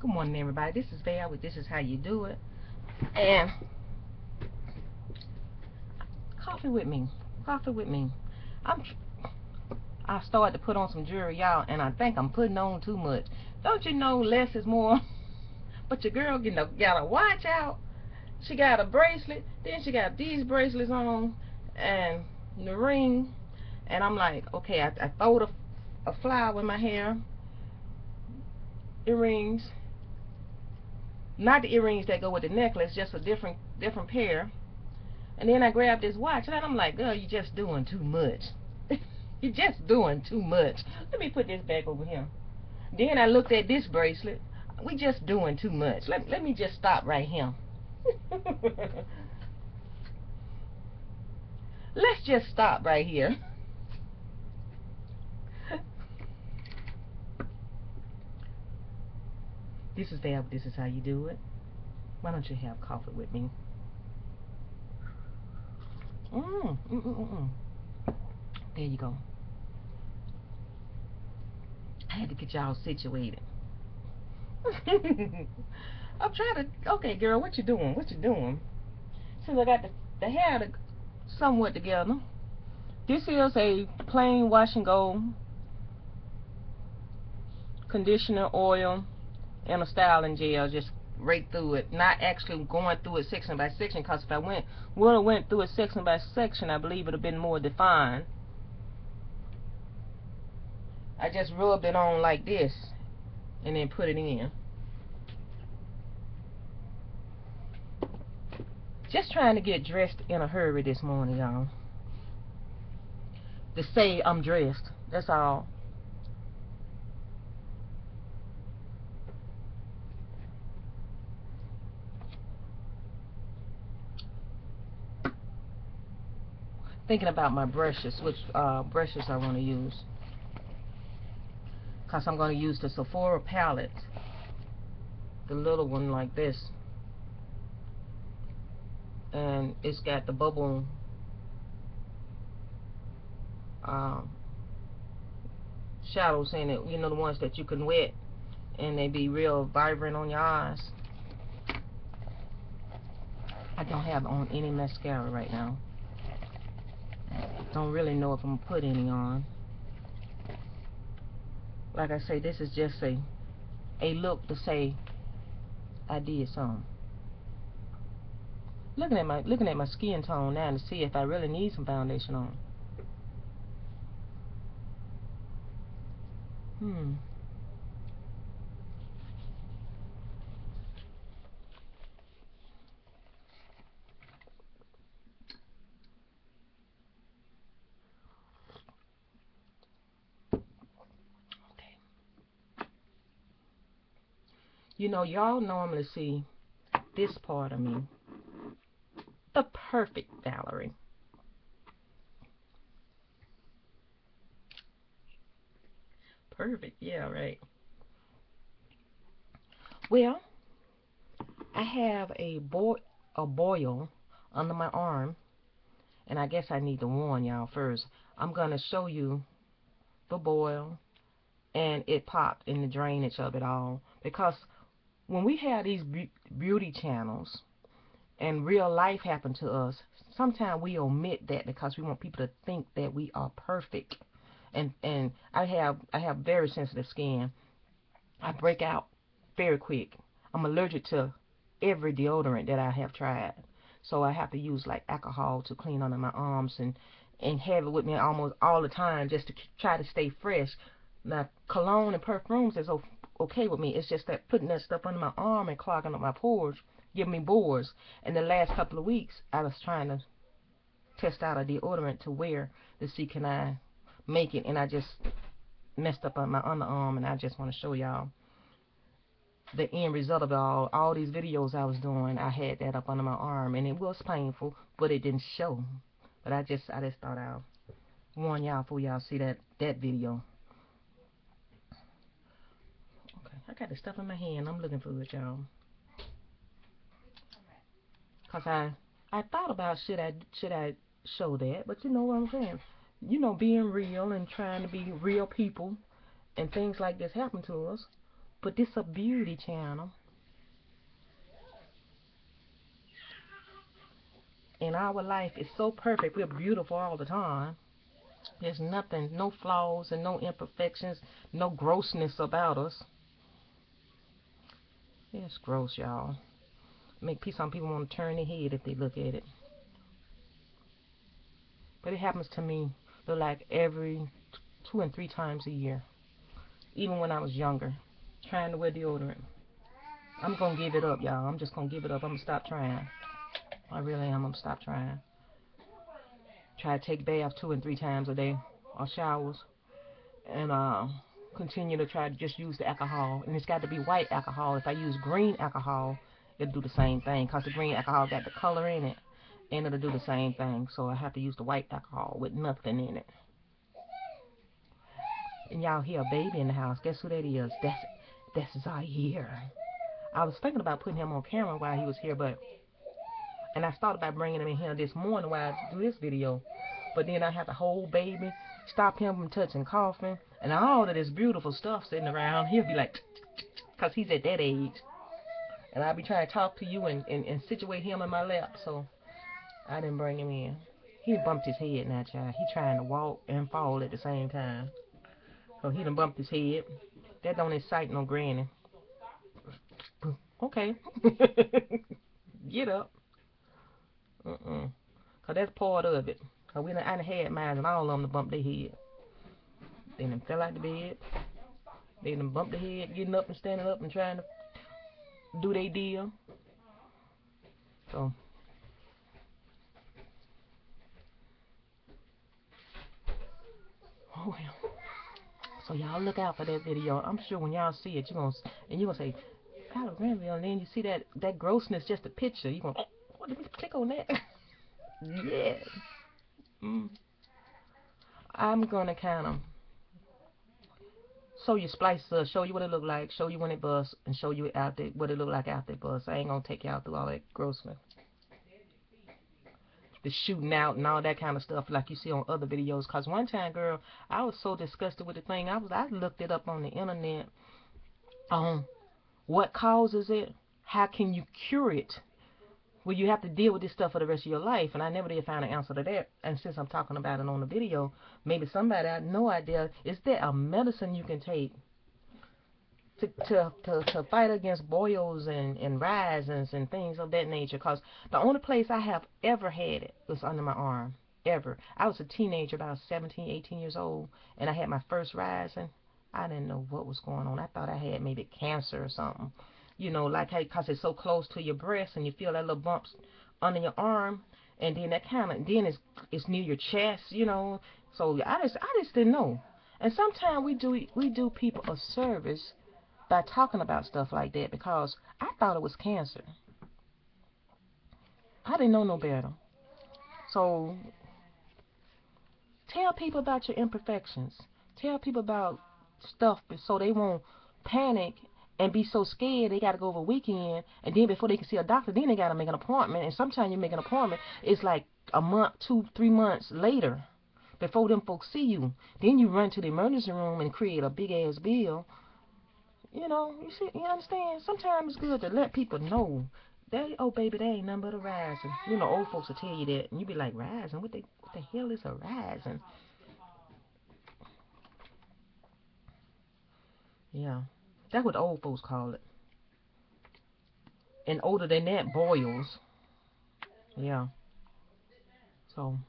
Good morning, everybody. This is Val with This Is How You Do It. And coffee with me. Coffee with me. I started to put on some jewelry, y'all, and I think I'm putting on too much. Don't you know less is more? But your girl gotta watch out. She got a bracelet, then she got these bracelets on, and the ring. And I'm like, okay, I throwed a flower in my hair, earrings. Not the earrings that go with the necklace, just a different pair. And then I grabbed this watch, and I'm like, girl, you're just doing too much. You're just doing too much. Let me put this back over here. Then I looked at this bracelet. We just doing too much. Let me just stop right here. Let's just stop right here. This is Val. This is how you do it. Why don't you have coffee with me? There you go. I had to get y'all situated. I'm trying to. Okay, girl, what you doing? What you doing? Since I got the hair somewhat together. This is a plain wash and go conditioner, oil, and a styling gel. Just right through it, not actually going through it section by section, because if I would have went through it section by section, I believe it would have been more defined. I just rubbed it on like this and then put it in. Just trying to get dressed in a hurry this morning, y'all. To say I'm dressed, that's all. Thinking about my brushes, which brushes I want to use, because I'm going to use the Sephora palette, the little one like this, and it's got the bubble shadows in it, you know, the ones that you can wet and they be real vibrant on your eyes. I don't have on any mascara right now. Don't really know if I'm gonna put any on. Like I say, this is just a look to say I did something. Looking at my skin tone now to see if I really need some foundation on. You know, y'all normally see this part of me, the perfect Valerie. Perfect, yeah, right. Well, I have a boil under my arm, and I guess I need to warn y'all first. I'm gonna show you the boil, and it popped in the drainage of it all, because when we have these beauty channels and real life happen to us, sometimes we omit that because we want people to think that we are perfect. And I have very sensitive skin. I break out very quick. I'm allergic to every deodorant that I have tried, so I have to use like alcohol to clean under my arms and have it with me almost all the time just to try to stay fresh. Now, cologne and perfumes is okay with me. It's just that putting that stuff under my arm and clogging up my pores give me pores. And the last couple of weeks, I was trying to test out a deodorant to wear to see can I make it, and I just messed up on my underarm, and I just want to show y'all the end result of it all. All these videos I was doing, I had that up under my arm, and it was painful, but it didn't show. But I just thought I'll warn y'all before y'all see that video. Okay, I got the stuff in my hand. I'm looking for it, y'all. Cause I thought about should I show that, but you know what I'm saying. You know, being real and trying to be real people, and things like this happen to us. But this a beauty channel. And our life is so perfect. We're beautiful all the time. There's nothing, no flaws and no imperfections, no grossness about us. It's gross, y'all. Some people want to turn their head if they look at it. But it happens to me, like every 2 and 3 times a year. Even when I was younger, trying to wear deodorant. I'm going to give it up, y'all. I'm just going to give it up. I'm going to stop trying. I really am. I'm going to stop trying. Try to take baths 2 and 3 times a day, or showers. And continue to try to just use the alcohol. And it's got to be white alcohol. If I use green alcohol, it'll do the same thing. Because the green alcohol got the color in it. And it'll do the same thing. So I have to use the white alcohol with nothing in it. And y'all hear a baby in the house. Guess who that is? That's Zaire. I was thinking about putting him on camera while he was here, and I thought about bringing him in here this morning while I do this video. But then I have to hold baby, stop him from touching, coughing, and all of this beautiful stuff sitting around. He'll be like, because he's at that age. And I'll be trying to talk to you and situate him in my lap. So I didn't bring him in. He bumped his head now, child. He trying to walk and fall at the same time. So he done bumped his head. That don't excite no granny. Okay. Get up. Cause that's part of it. Cause I done had mine and all of them to bump their head. They done fell out the bed. They done bumped their head, getting up and standing up and trying to do their deal. So oh well. So y'all look out for that video. I'm sure when y'all see it, you're gonna say, "Out of Granville," and then you see that grossness, just a picture. You gonna, oh, let me click on that. Yeah. I'm gonna kind of show you splices, show you what it look like, show you when it busts, and show you what it look like after it busts. I ain't gonna take y'all through all that grossness, the shooting out and all that kind of stuff like you see on other videos. Cause one time, girl, I was so disgusted with the thing. I looked it up on the internet. What causes it? How can you cure it? Well, you have to deal with this stuff for the rest of your life, and I never did find an answer to that. And since I'm talking about it on the video, maybe somebody had no idea. Is there a medicine you can take to fight against boils and risings and things of that nature? Because the only place I have ever had it was under my arm. Ever. I was a teenager, about 17, 18 years old, and I had my first rising. I didn't know what was going on. I thought I had maybe cancer or something. You know, like, because it's so close to your breast and you feel that little bumps under your arm, and then then it's near your chest, you know. So I just didn't know. And sometimes we do people a service by talking about stuff like that, because I thought it was cancer. I didn't know no better. So tell people about your imperfections. Tell people about stuff so they won't panic and be so scared they got to go over a weekend, and then before they can see a doctor, then they got to make an appointment. And sometimes you make an appointment, it's like a month, 2, 3 months later before them folks see you. Then you run to the emergency room and create a big ass bill. You know, you understand? Sometimes it's good to let people know that, oh baby, that ain't nothing but a rising. You know, old folks will tell you that, and you be like, rising? What the hell is a rising? Yeah. That's what the old folks call it. And older than that, boils. Yeah. So,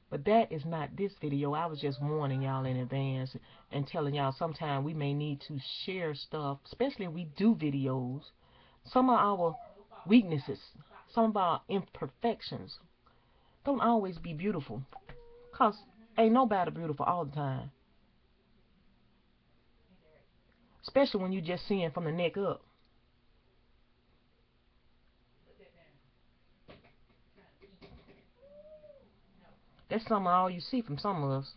but that is not this video. I was just warning y'all in advance and telling y'all sometimes we may need to share stuff, especially if we do videos. Some of our weaknesses, some of our imperfections don't always be beautiful. Because ain't nobody beautiful all the time. Especially when you just seeing from the neck up. That's some of all you see from some of us.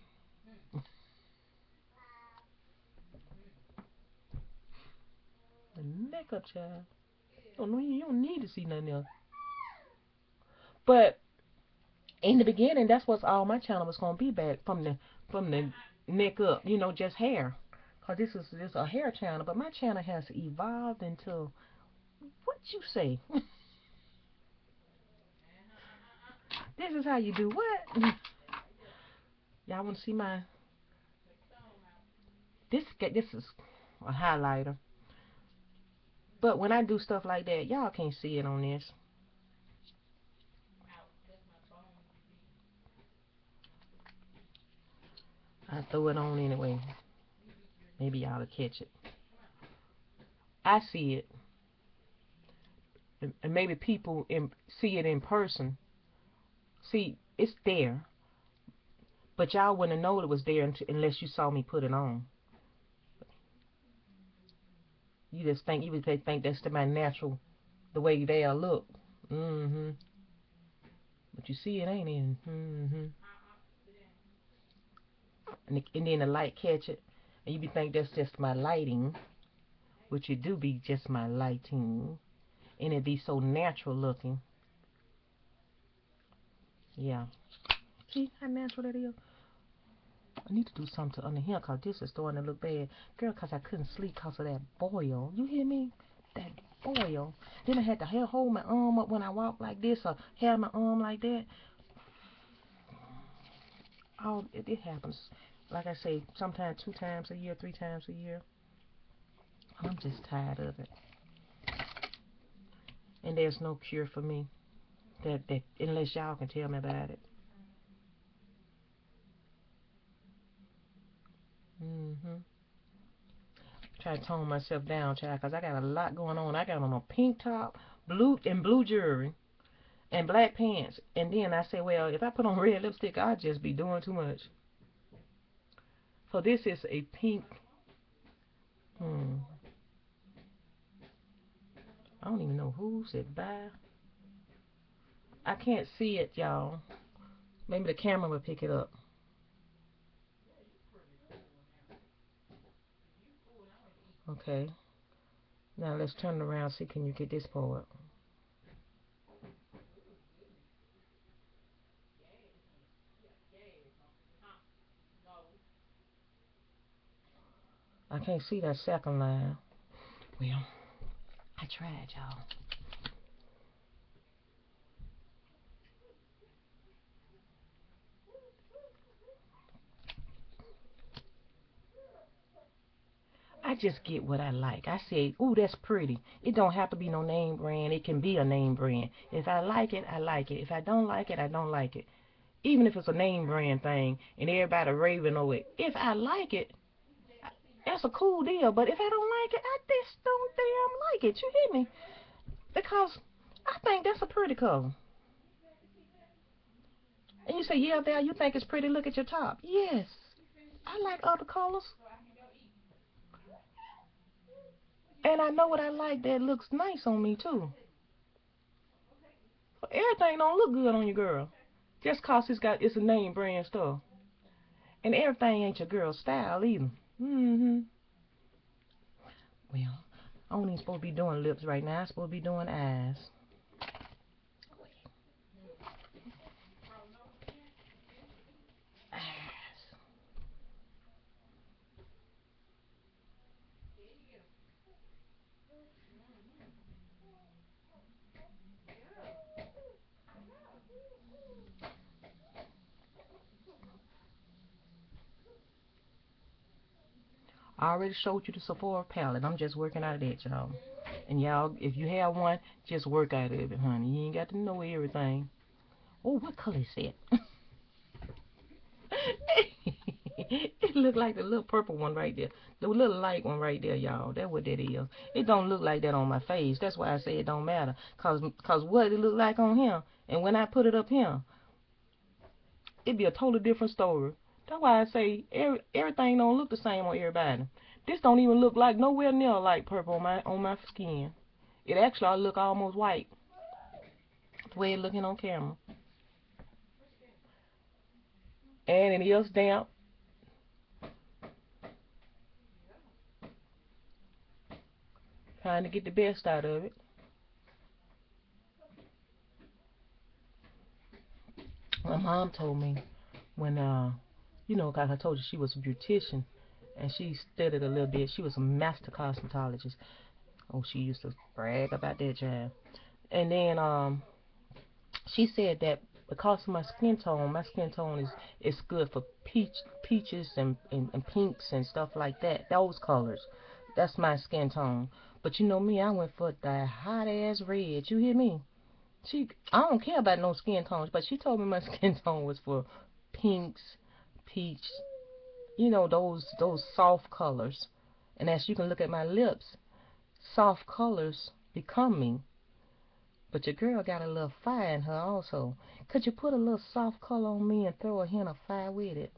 The neck up, child. You don't need to see nothing else. But in the beginning, that's what all my channel was gonna be back from the neck up. You know, just hair. Cause this is a hair channel, but my channel has evolved into what you say. This is how you do what? Y'all want to see my? This is a highlighter. But when I do stuff like that, y'all can't see it on this. I throw it on anyway. Maybe y'all will catch it. I see it. And maybe people see it in person. See, it's there. But y'all wouldn't know it was there unless you saw me put it on. You would think that's my natural, the way they'll look. Mm-hmm. But you see it, ain't it? Mm-hmm. And then the light catch it. And you be think that's just my lighting. Which it do be just my lighting. And it be so natural looking. Yeah. See how natural that is? I need to do something under here because this is starting to look bad. Girl, because I couldn't sleep because of that boil. You hear me? That boil. Then I had to hold my arm up when I walk like this or have my arm like that. Oh, it happens. Like I say, sometimes 2 times a year, 3 times a year. I'm just tired of it. And there's no cure for me. That unless y'all can tell me about it. Try to tone myself down, child, because I got a lot going on. I got on a pink top, blue jewelry, and black pants. And then I say, well, if I put on red lipstick, I'll just be doing too much. So this is a pink. I don't even know who's it by. I can't see it, y'all. Maybe the camera will pick it up. Okay. Now let's turn it around. See, can you get this part? I can't see that second line. Well, I tried, y'all. I just get what I like. I say, ooh, that's pretty. It don't have to be no name brand. It can be a name brand. If I like it, I like it. If I don't like it, I don't like it. Even if it's a name brand thing and everybody raving over it. If I like it, that's a cool deal. But if I don't like it, I just don't damn like it. You hear me? Because I think that's a pretty color. And you say, yeah, Val, you think it's pretty. Look at your top. Yes. I like other colors. And I know what I like that looks nice on me, too. Everything don't look good on your girl. Just 'cause it's a name brand stuff. And everything ain't your girl's style either. Well, I don't even supposed to be doing lips right now. I'm supposed to be doing eyes. I already showed you the Sephora palette. I'm just working out of that, y'all. And y'all, if you have one, just work out of it, honey. You ain't got to know everything. Oh, what color is that? It look like the little purple one right there. The little light one right there, y'all. That's what that is. It don't look like that on my face. That's why I say it don't matter. Cause what it look like on him, and when I put it up here, it'd be a totally different story. That's why I say everything don't look the same on everybody. This don't even look like nowhere near like purple on my skin. It actually look almost white. The way it looking on camera. And it is damp. Trying to get the best out of it. My mom told me when, 'cause I told you she was a beautician, and she studied a little bit. She was a master cosmetologist. Oh, she used to brag about that job. And then she said that because of my skin tone is good for peaches and pinks and stuff like that. Those colors. That's my skin tone. But you know me, I went for the hot ass red. You hear me? I don't care about no skin tones, but she told me my skin tone was for pinks, peach, you know, those soft colors. And as you can look at my lips, soft colors become me. But your girl got a little fire in her also. Could you put a little soft color on me and throw a hint of fire with it?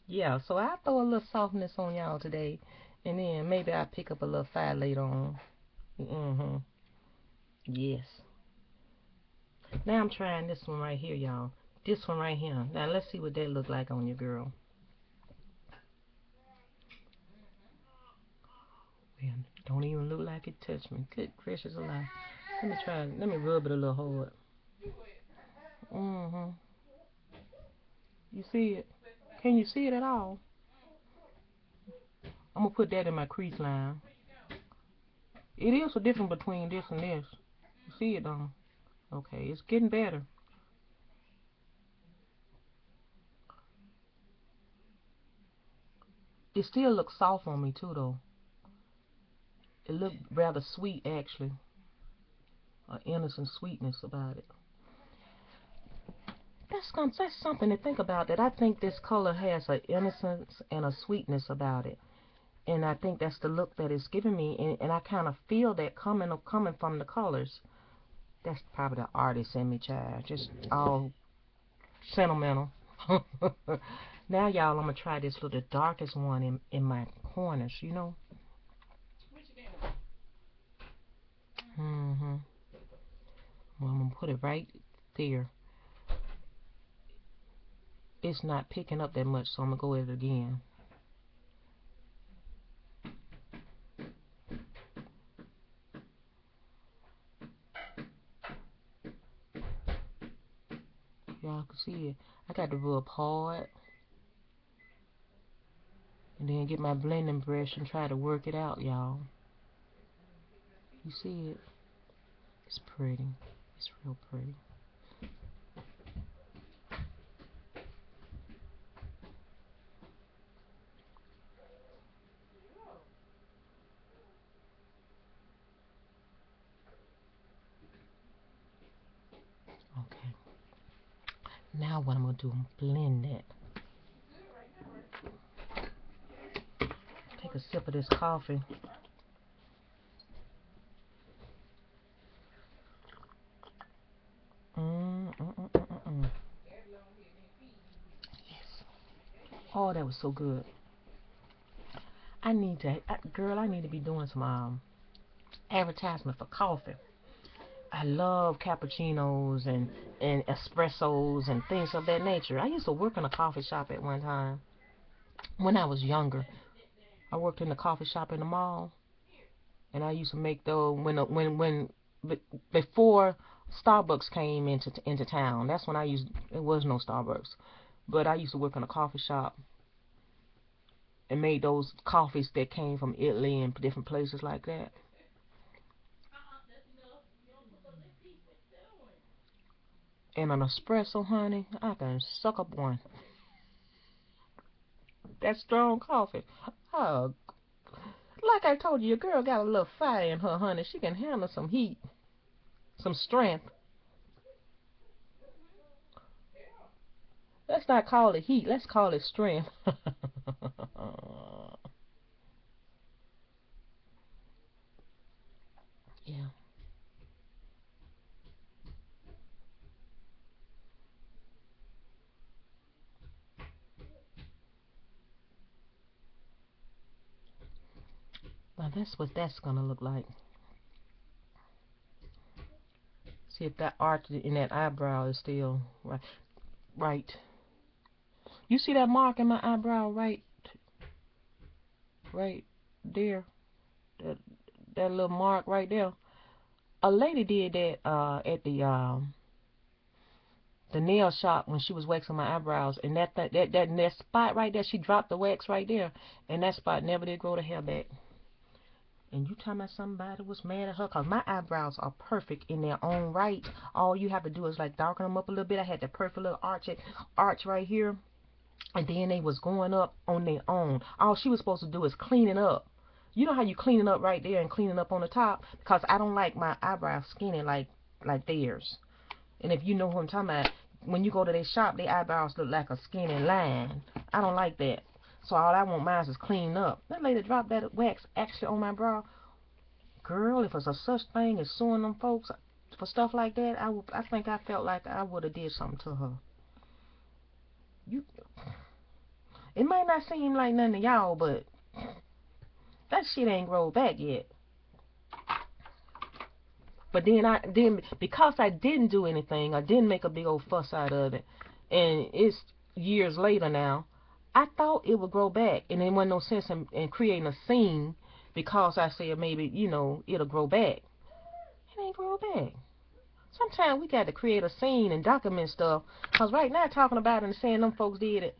Yeah, so I throw a little softness on y'all today, and then maybe I pick up a little fire later on. Yes. Now I'm trying this one right here, y'all. This one right here. Now let's see what that look like on your girl. Man, don't even look like it touched me. Good gracious alive. Let me try it. Let me rub it a little hard. You see it? Can you see it at all? I'm gonna put that in my crease line. It is a difference between this and this. You see it though? Okay, it's getting better. It still looks soft on me too though. It looked rather sweet actually. An innocent sweetness about it. That's something to think about. That I think this color has an innocence and a sweetness about it. And I think that's the look that it's giving me, and I kind of feel that coming from the colors. That's probably the artist in me, child. Just all sentimental. Now, y'all, I'm gonna try this little darkest one in my corners. You know. Well, I'm gonna put it right there. It's not picking up that much, so I'm gonna go at it again. Y'all can see it. I got to rub hard. And then get my blending brush and try to work it out, y'all. You see it? It's pretty. It's real pretty. Okay. Now what I'm going to do, I'm blend it. Take a sip of this coffee. Yes. Oh, that was so good. I need to, girl, I need to be doing some advertisement for coffee. I love cappuccinos and espressos and things of that nature. I used to work in a coffee shop at one time when I was younger. I worked in a coffee shop in the mall, and I used to make those before Starbucks came into town. That's when there was no Starbucks, but I used to work in a coffee shop and made those coffees that came from Italy and different places like that. And an espresso, honey, I can suck up one. That strong coffee. Oh, like I told you, your girl got a little fire in her, honey. She can handle some heat, some strength. Let's not call it heat. Let's call it strength. Yeah. Now that's what that's gonna look like. See if that arch in that eyebrow is still right. Right. You see that mark in my eyebrow right there? That that little mark right there. A lady did that at the nail shop when she was waxing my eyebrows, and that spot right there, she dropped the wax right there, and that spot never did grow the hair back. And you talking about somebody was mad at her? Because my eyebrows are perfect in their own right. All you have to do is like darken them up a little bit. I had the perfect little arch right here. And then they was going up on their own. All she was supposed to do is clean it up. You know how you clean it up right there and clean it up on the top? Because I don't like my eyebrows skinny like theirs. And if you know who I'm talking about, when you go to their shop, their eyebrows look like a skinny line. I don't like that. So all I want mine is clean up. That lady dropped that wax actually on my brow. Girl, if it's a such thing as suing them folks for stuff like that, I think I felt like I would have did something to her. It might not seem like nothing to y'all, but that shit ain't grown back yet. But then because I didn't do anything, I didn't make a big old fuss out of it, and it's years later now, I thought it would grow back, and there wasn't no sense in creating a scene because I said maybe, you know, it'll grow back. It ain't grow back. Sometimes we got to create a scene and document stuff, because right now talking about it and saying them folks did it,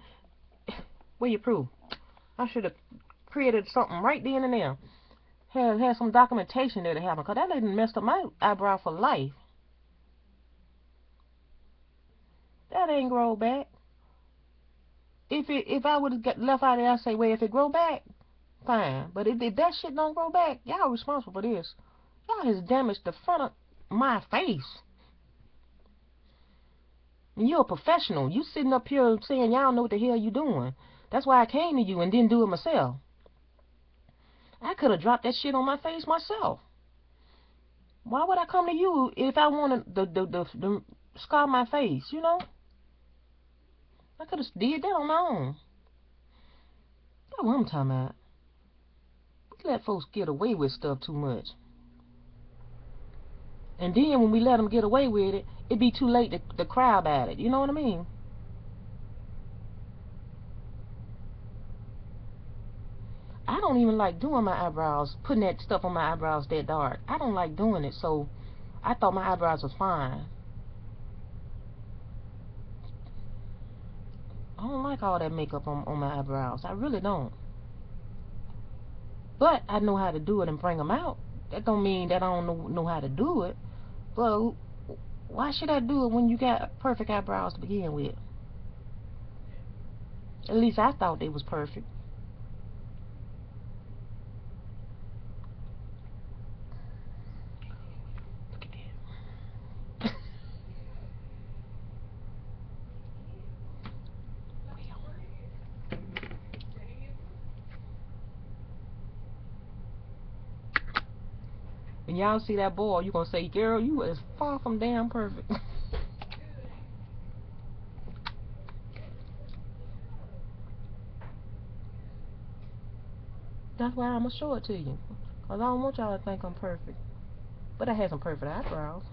where your proof? I should have created something right then and there. Had some documentation there to happen, because that lady messed up my eyebrow for life. That ain't grow back. If I would have left out there, I'd say, well, if it grow back, fine. But if that shit don't grow back, y'all responsible for this. Y'all has damaged the front of my face. And you're a professional. You sitting up here saying y'all know what the hell you doing. That's why I came to you and didn't do it myself. I could have dropped that shit on my face myself. Why would I come to you if I wanted the scar my face, you know? I could have did that on my own. That's what I'm talking about. We let folks get away with stuff too much. And then when we let them get away with it, it'd be too late to cry about it. You know what I mean? I don't even like doing my eyebrows, putting that stuff on my eyebrows that dark. I don't like doing it, so I thought my eyebrows was fine. I don't like all that makeup on my eyebrows. I really don't. But I know how to do it and bring them out. That don't mean that I don't know how to do it. But why should I do it when you got perfect eyebrows to begin with? At least I thought they was perfect. Look at that. When y'all see that boy, you gonna say, girl, you is far from damn perfect. That's why I'm gonna show it to you. Cause I don't want y'all to think I'm perfect. But I had some perfect eyebrows.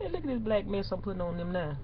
Hey, look at this black mess I'm putting on them now.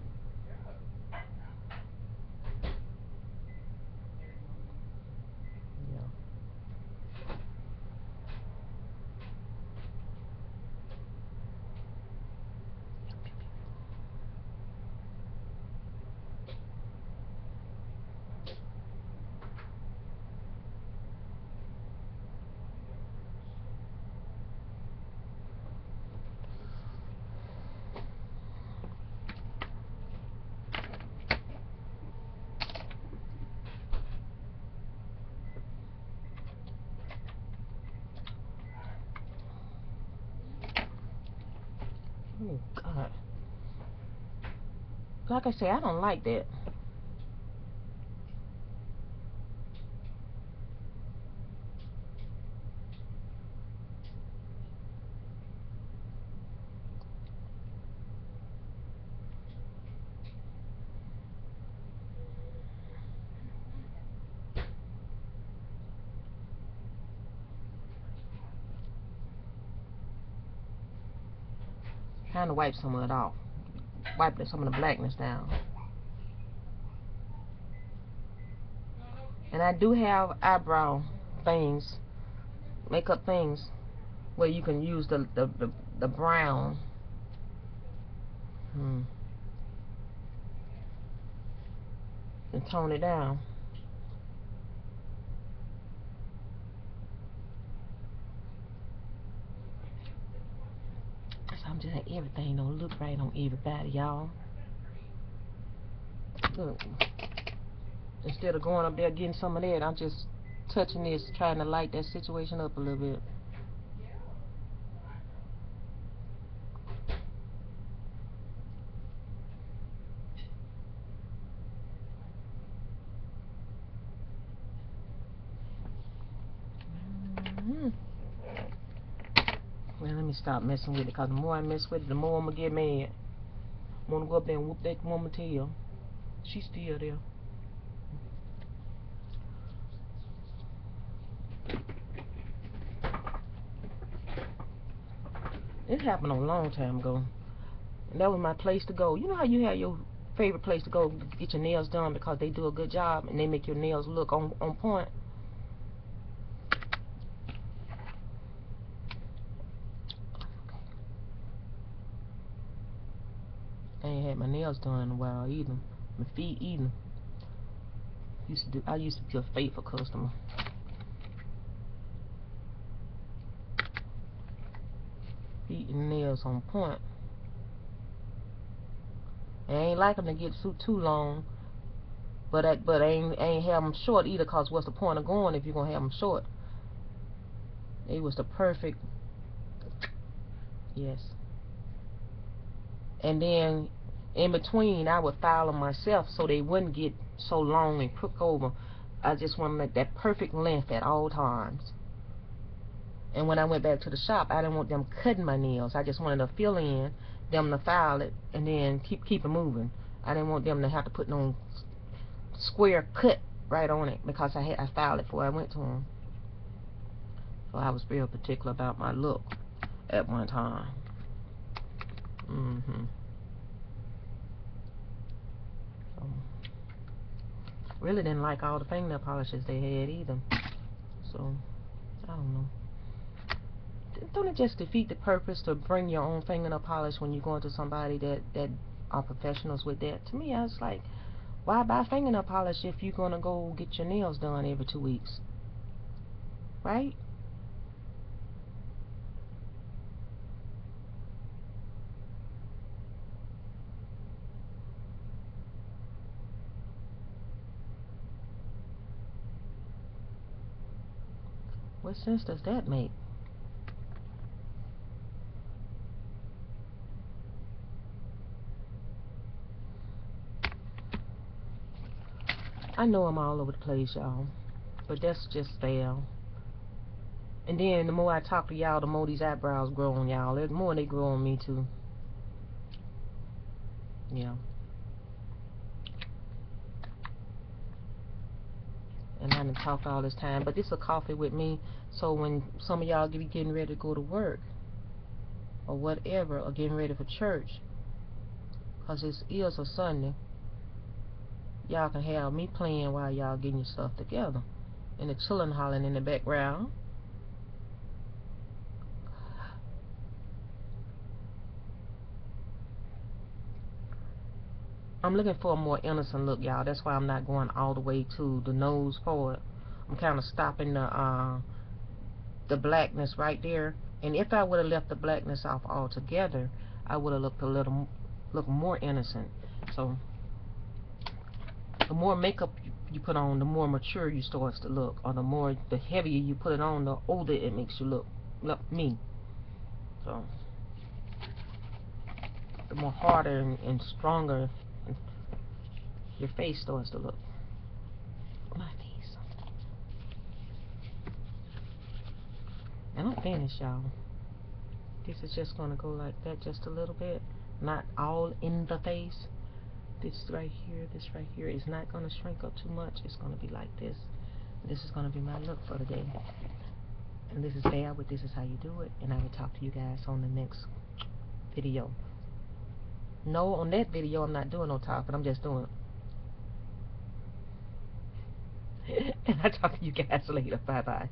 Oh, God. Like I say, I don't like that. Trying to wipe some of it off. Wiping some of the blackness down. And I do have eyebrow things, makeup things, where you can use the brown And tone it down. So I'm just saying everything don't look right on everybody, y'all. Look. Instead of going up there getting some of that, I'm just touching this, trying to light that situation up a little bit. Well, let me stop messing with it, because the more I mess with it, the more I'm going to get mad. I want to go up there and whoop that woman tail. She's still there. It happened a long time ago. And that was my place to go. You know how you have your favorite place to go to get your nails done because they do a good job and they make your nails look on point? I ain't had my nails done in a while either. My feet either. I used to be a faithful customer. Feet and nails on point. I ain't like them to get too long, but I ain't have them short either, cause what's the point of going if you're gonna have them short? It was the perfect, yes. And then in between, I would file them myself so they wouldn't get so long and crook over. I just wanted like that perfect length at all times. And when I went back to the shop, I didn't want them cutting my nails. I just wanted to fill in, them to file it, and then keep it moving. I didn't want them to have to put no square cut right on it, because I filed it before I went to them. So I was real particular about my look at one time. So, really didn't like all the fingernail polishes they had either. So I don't know. Don't it just defeat the purpose to bring your own fingernail polish when you're going to somebody that are professionals with that? To me, I was like, why buy fingernail polish if you're gonna go get your nails done every 2 weeks? Right? What sense does that make? I know I'm all over the place, y'all, but that's just fair. And then the more I talk to y'all, the more these eyebrows grow on y'all. The more they grow on me too. Yeah. And I done talked all this time, but this is a coffee with me. So when some of y'all be getting ready to go to work or whatever, or getting ready for church, cause this is a Sunday, y'all can have me playing while y'all getting your stuff together, and the children hollering in the background. I'm looking for a more innocent look, y'all. That's why I'm not going all the way to the nose part. I'm kind of stopping the blackness right there. And if I would have left the blackness off altogether, I would have looked look more innocent. So the more makeup you put on, the more mature you start to look, or the heavier you put it on, the older it makes you look. Me. So the more harder and stronger your face starts to look. My face. And I'm finished, y'all. This is just gonna go like that, just a little bit, not all in the face. This right here is not gonna shrink up too much. It's gonna be like this. This is gonna be my look for the day. And this is But this is how you do it. And I will talk to you guys on the next video. No, on that video I'm not doing no talking. I'm just doing it. And I'll talk to you guys later. Bye bye.